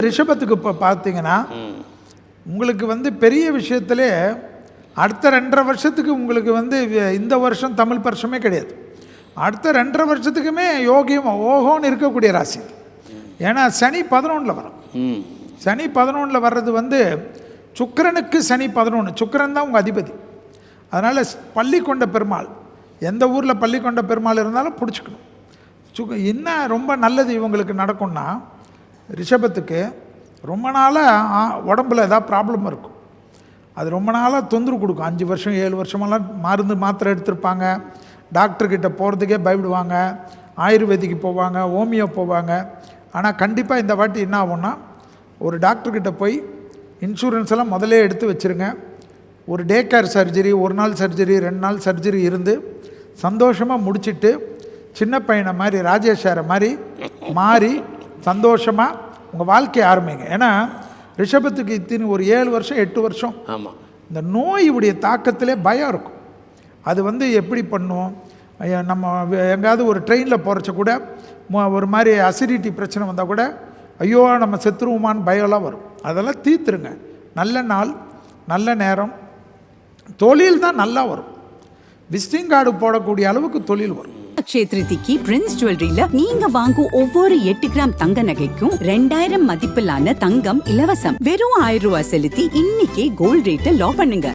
ரிஷபத்துக்கு இப்போ பார்த்தீங்கன்னா உங்களுக்கு வந்து பெரிய விஷயத்திலே அடுத்த 2.5 வருஷத்துக்கு உங்களுக்கு வந்து இந்த வருஷம் தமிழ் வருஷமே கிடையாது. அடுத்த 2.5 வருஷத்துக்குமே யோகியம் ஓஹோன்னு இருக்கக்கூடிய ராசி. ஏன்னா சனி 11ல் வரும். சனி 11ல் வர்றது வந்து சுக்கிரனுக்கு சனி 11. சுக்கிரன் தான் உங்கள் அதிபதி. அதனால் பள்ளிக்கொண்ட பெருமாள் எந்த ஊரில் பள்ளிக்கொண்ட பெருமாள் இருந்தாலும் பிடிச்சிக்கணும். என்ன ரொம்ப நல்லது இவங்களுக்கு நடக்கும்னா, ரிஷபத்துக்கு ரொம்ப நாளாக உடம்புல ஏதாவது ப்ராப்ளம் இருக்கும். அது ரொம்ப நாளாக தொந்தரவு கொடுக்கும். 5 வருஷம் 7 வருஷமெல்லாம் மருந்து மாத்திரை எடுத்திருப்பாங்க. டாக்டர்கிட்ட போகிறதுக்கே பயப்படுவாங்க. ஆயுர்வேதிக்கு போவாங்க, ஹோமியோ போவாங்க. ஆனால் கண்டிப்பாக இந்த வாட்டி என்ன ஆகும்னா, ஒரு டாக்டர்கிட்ட போய் இன்சூரன்ஸ் எல்லாம் முதலே எடுத்து வச்சுருங்க. ஒரு டே கேர் சர்ஜரி, 1 நாள் சர்ஜரி, 2 நாள் சர்ஜரி இருந்து சந்தோஷமாக முடிச்சுட்டு சின்ன பையனை மாதிரி ராஜேஷ் சாரை மாதிரி மாறி சந்தோஷமாக உங்கள் வாழ்க்கையை ஆரம்பிங்க. ஏன்னா ரிஷபத்துக்கு இத்தினி ஒரு 7 வருஷம் 8 வருஷம் ஆமாம் இந்த நோயுடைய தாக்கத்திலே பயம் இருக்கும். அது வந்து எப்படி பண்ணும், நம்ம எங்கேயாவது ஒரு ட்ரெயினில் போகிறச்ச கூட ஒரு மாதிரி அசிடிட்டி பிரச்சனை வந்தால் கூட ஐயோ நம்ம செத்துருவோமான்னு பயம்லாம் வரும். அதெல்லாம் தீர்த்துருங்க. நல்ல நாள் நல்ல நேரம், தொழில் தான் நல்லா வரும். விசிட்டிங் கார்டு போடக்கூடிய அளவுக்கு தொழில் வரும். அக்ஷயத்ரிதிக்கு பிரின்ஸ் ஜுவல்லரியில நீங்க வாங்கும் ஒவ்வொரு 8 கிராம் தங்க நகைக்கும் 2000 மதிப்பிலான தங்கம் இலவசம். வெறும் 1000 ரூபாய் செலுத்தி இன்னைக்கே கோல்ட் ரேட்டை லாக் பண்ணுங்க.